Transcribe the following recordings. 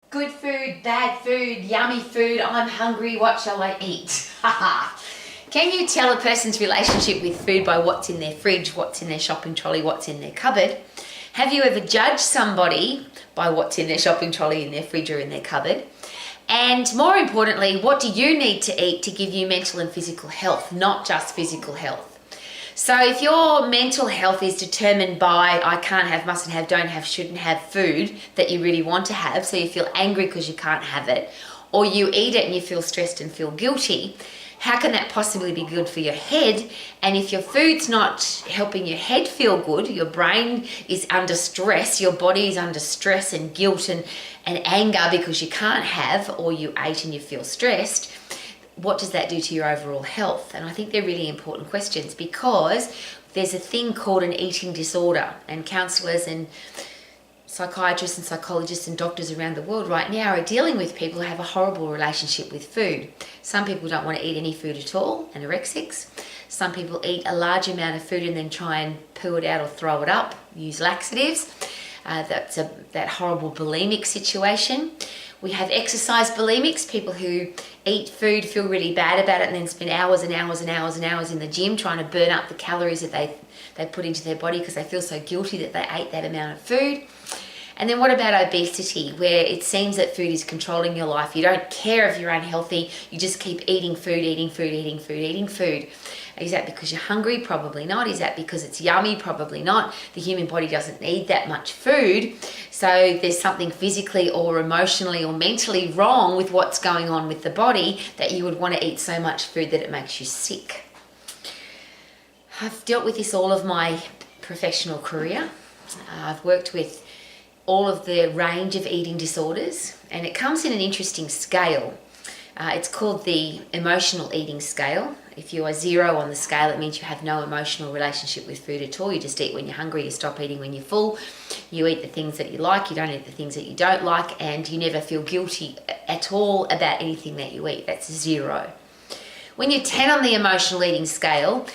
Good food, bad food, yummy food, I'm hungry, what shall I eat? Can you tell a person's relationship with food by what's in their fridge, what's in their shopping trolley, what's in their cupboard? Have you ever judged somebody by what's in their shopping trolley, in their fridge or in their cupboard? And more importantly, what do you need to eat to give you mental and physical health, not just physical health? So if your mental health is determined by I can't have, mustn't have, don't have, shouldn't have food that you really want to have, so you feel angry because you can't have it, or you eat it and you feel stressed and feel guilty, how can that possibly be good for your head? And if your food's not helping your head feel good, your brain is under stress, your body is under stress and guilt and anger because you can't have, or you ate and you feel stressed, what does that do to your overall health? And I think they're really important questions, because there's a thing called an eating disorder, and counsellors and psychiatrists and psychologists and doctors around the world right now are dealing with people who have a horrible relationship with food. Some people don't want to eat any food at all, anorexics. Some people eat a large amount of food and then try and poo it out or throw it up, use laxatives. That's that horrible bulimic situation. We have exercise bulimics, people who eat food, feel really bad about it, and then spend hours and hours and hours and hours in the gym trying to burn up the calories that they put into their body because they feel so guilty that they ate that amount of food. And then what about obesity, where it seems that food is controlling your life? You don't care if you're unhealthy, you just keep eating food, eating food, eating food, eating food. Is that because you're hungry? Probably not. Is that because it's yummy? Probably not. The human body doesn't need that much food. So there's something physically or emotionally or mentally wrong with what's going on with the body that you would want to eat so much food that it makes you sick. I've dealt with this all of my professional career. I've worked with all of the range of eating disorders, and it comes in an interesting scale. It's called the emotional eating scale. If you are 0 on the scale, it means you have no emotional relationship with food at all. You just eat when you're hungry, you stop eating when you're full. You eat the things that you like, you don't eat the things that you don't like, and you never feel guilty at all about anything that you eat. That's 0. When you're 10 on the emotional eating scale,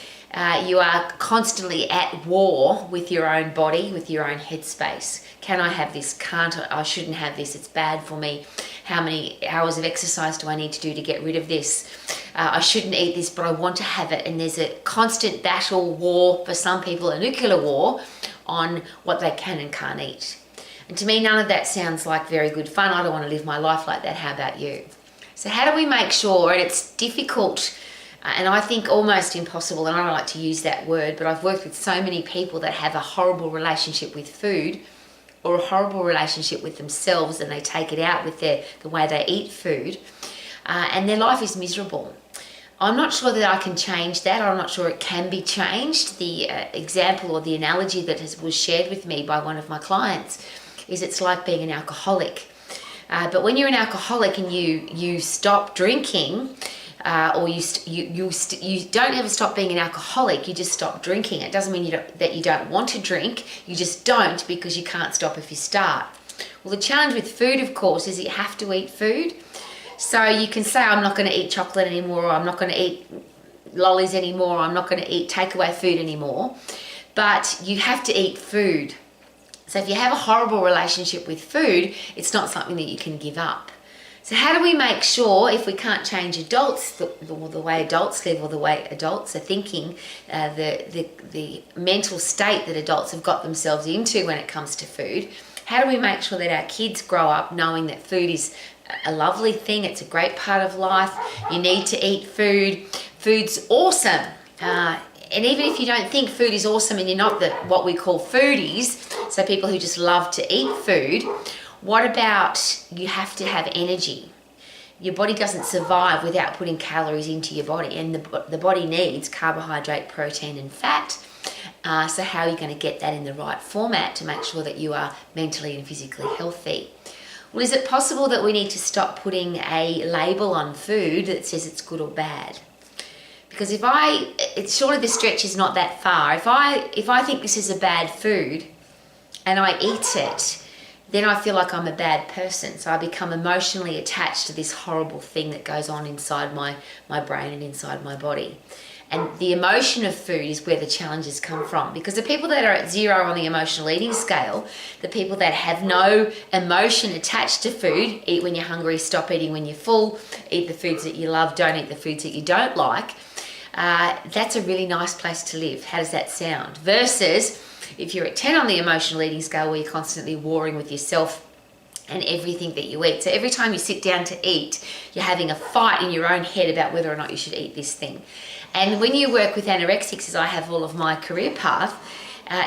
you are constantly at war with your own body, with your own headspace. Can I have this? Can't I? I shouldn't have this. It's bad for me. How many hours of exercise do I need to do to get rid of this? I shouldn't eat this, but I want to have it. And there's a constant battle, war, for some people, a nuclear war on what they can and can't eat. And to me, none of that sounds like very good fun. I don't want to live my life like that. How about you? So how do we make sure, and it's difficult, and I think almost impossible, and I don't like to use that word, but I've worked with so many people that have a horrible relationship with food or a horrible relationship with themselves, and they take it out with the way they eat food, and their life is miserable. I'm not sure that I can change that. I'm not sure it can be changed. The example or the analogy that was shared with me by one of my clients is it's like being an alcoholic. But when you're an alcoholic and you stop drinking, or you don't ever stop being an alcoholic, you just stop drinking. It doesn't mean that you don't want to drink, you just don't, because you can't stop if you start. Well, the challenge with food, of course, is you have to eat food. So you can say, I'm not going to eat chocolate anymore, or I'm not going to eat lollies anymore, or I'm not going to eat takeaway food anymore, but you have to eat food. So if you have a horrible relationship with food, it's not something that you can give up. So how do we make sure, if we can't change adults, the way adults live or the way adults are thinking, the mental state that adults have got themselves into when it comes to food, how do we make sure that our kids grow up knowing that food is a lovely thing, it's a great part of life, you need to eat food, food's awesome. And even if you don't think food is awesome and you're not what we call foodies, so people who just love to eat food, what about you have to have energy? Your body doesn't survive without putting calories into your body, and the body needs carbohydrate, protein and fat. So how are you going to get that in the right format to make sure that you are mentally and physically healthy? Well, is it possible that we need to stop putting a label on food that says it's good or bad? Because it's sort of the stretch is not that far. If I think this is a bad food and I eat it, then I feel like I'm a bad person. So I become emotionally attached to this horrible thing that goes on inside my brain and inside my body. And the emotion of food is where the challenges come from, because the people that are at 0 on the emotional eating scale, the people that have no emotion attached to food, eat when you're hungry, stop eating when you're full, eat the foods that you love, don't eat the foods that you don't like, that's a really nice place to live. How does that sound? Versus if you're at 10 on the emotional eating scale, where you're constantly warring with yourself and everything that you eat. So every time you sit down to eat, you're having a fight in your own head about whether or not you should eat this thing. And when you work with anorexics, as I have all of my career path,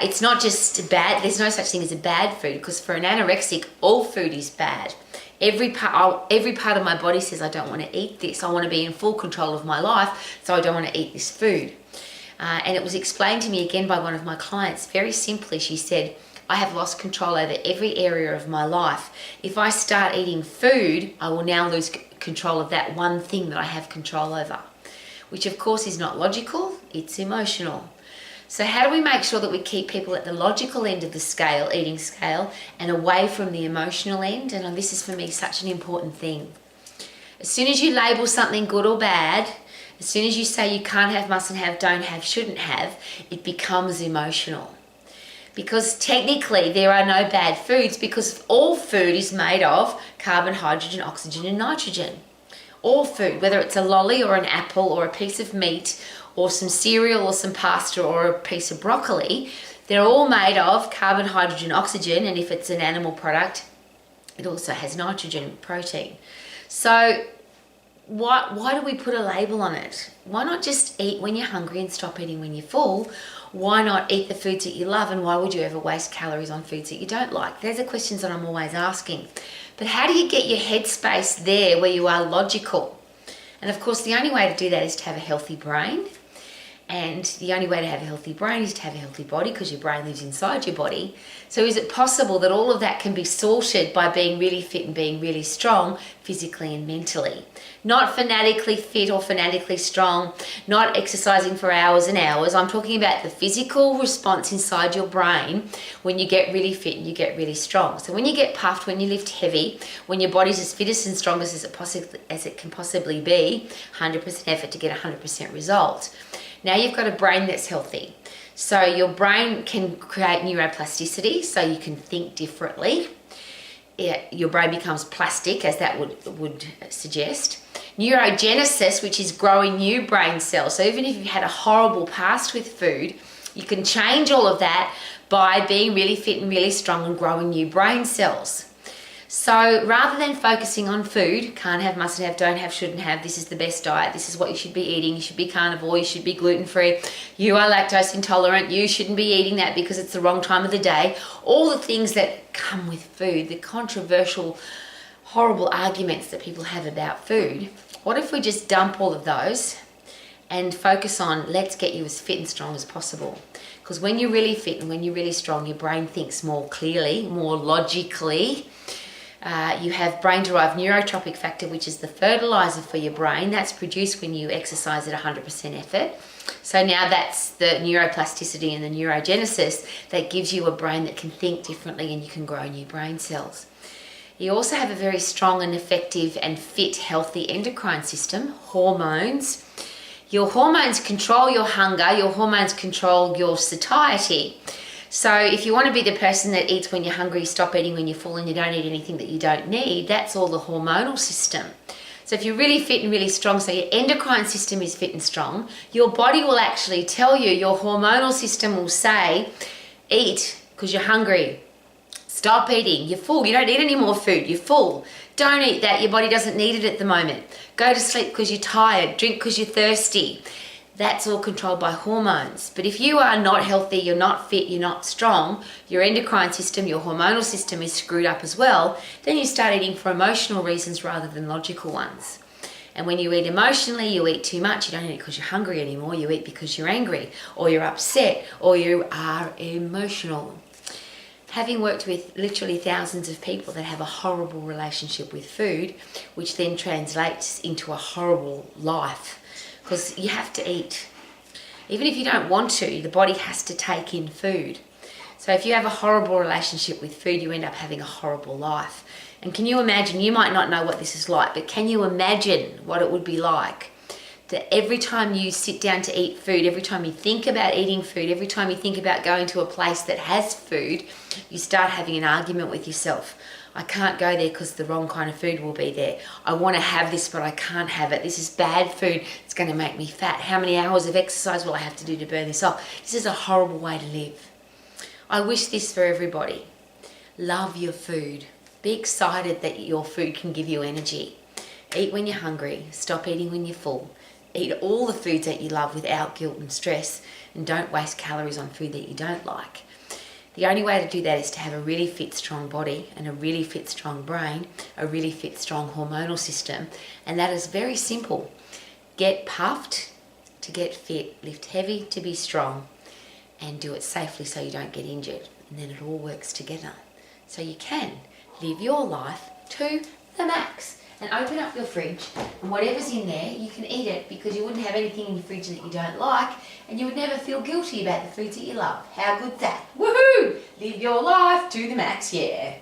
it's not just bad. There's no such thing as a bad food, because for an anorexic, all food is bad. Every part of my body says, I don't want to eat this. I want to be in full control of my life, so I don't want to eat this food. And it was explained to me again by one of my clients, very simply. She said, I have lost control over every area of my life. If I start eating food, I will now lose control of that one thing that I have control over, which of course is not logical, it's emotional. So how do we make sure that we keep people at the logical end of the scale, eating scale, and away from the emotional end? And this is for me such an important thing. As soon as you label something good or bad, as soon as you say you can't have, mustn't have, don't have, shouldn't have, it becomes emotional. Because technically there are no bad foods, because all food is made of carbon, hydrogen, oxygen and nitrogen. All food, whether it's a lolly or an apple or a piece of meat or some cereal or some pasta or a piece of broccoli, they're all made of carbon, hydrogen, oxygen, and if it's an animal product, it also has nitrogen, protein. So why do we put a label on it? Why not just eat when you're hungry and stop eating when you're full? Why not eat the foods that you love, and why would you ever waste calories on foods that you don't like? Those are questions that I'm always asking. But how do you get your headspace there where you are logical? And of course, the only way to do that is to have a healthy brain. And the only way to have a healthy brain is to have a healthy body, because your brain lives inside your body. So is it possible that all of that can be sorted by being really fit and being really strong physically and mentally? Not fanatically fit or fanatically strong, not exercising for hours and hours. I'm talking about the physical response inside your brain when you get really fit and you get really strong. So when you get puffed, when you lift heavy, when your body's as fittest and strongest as it can possibly be, 100% effort to get 100% result. Now you've got a brain that's healthy. So your brain can create neuroplasticity, so you can think differently. Your brain becomes plastic, as that would suggest. Neurogenesis, which is growing new brain cells. So even if you've had a horrible past with food, you can change all of that by being really fit and really strong and growing new brain cells. So rather than focusing on food, can't have, mustn't have, don't have, shouldn't have, this is the best diet, this is what you should be eating, you should be carnivore, you should be gluten-free, you are lactose intolerant, you shouldn't be eating that because it's the wrong time of the day, all the things that come with food, the controversial, horrible arguments that people have about food. What if we just dump all of those and focus on, let's get you as fit and strong as possible? Because when you're really fit and when you're really strong, your brain thinks more clearly, more logically. You have brain-derived neurotropic factor, which is the fertilizer for your brain. That's produced when you exercise at 100% effort. So now that's the neuroplasticity and the neurogenesis that gives you a brain that can think differently, and you can grow new brain cells. You also have a very strong and effective and fit, healthy endocrine system, hormones. Your hormones control your hunger, your hormones control your satiety. So if you want to be the person that eats when you're hungry, stop eating when you're full, and you don't eat anything that you don't need, that's all the hormonal system. So if you're really fit and really strong, so your endocrine system is fit and strong, your body will actually tell you, your hormonal system will say, eat because you're hungry. Stop eating, you're full, you don't need any more food, you're full. Don't eat that, your body doesn't need it at the moment. Go to sleep because you're tired, drink because you're thirsty. That's all controlled by hormones. But if you are not healthy, you're not fit, you're not strong, your endocrine system, your hormonal system is screwed up as well, then you start eating for emotional reasons rather than logical ones. And when you eat emotionally, you eat too much. You don't eat because you're hungry anymore, you eat because you're angry, or you're upset, or you are emotional. Having worked with literally thousands of people that have a horrible relationship with food, which then translates into a horrible life, because you have to eat. Even if you don't want to, the body has to take in food. So if you have a horrible relationship with food, you end up having a horrible life. And can you imagine, you might not know what this is like, but can you imagine what it would be like that every time you sit down to eat food, every time you think about eating food, every time you think about going to a place that has food, you start having an argument with yourself. I can't go there because the wrong kind of food will be there. I want to have this, but I can't have it. This is bad food. It's going to make me fat. How many hours of exercise will I have to do to burn this off? This is a horrible way to live. I wish this for everybody. Love your food. Be excited that your food can give you energy. Eat when you're hungry. Stop eating when you're full. Eat all the foods that you love without guilt and stress, and don't waste calories on food that you don't like. The only way to do that is to have a really fit, strong body and a really fit, strong brain, a really fit, strong hormonal system, and that is very simple. Get puffed to get fit, lift heavy to be strong, and do it safely so you don't get injured, and then it all works together. So you can live your life to the max. And open up your fridge, and whatever's in there, you can eat it, because you wouldn't have anything in your fridge that you don't like, and you would never feel guilty about the foods that you love. How good's that? Woohoo! Live your life to the max, yeah.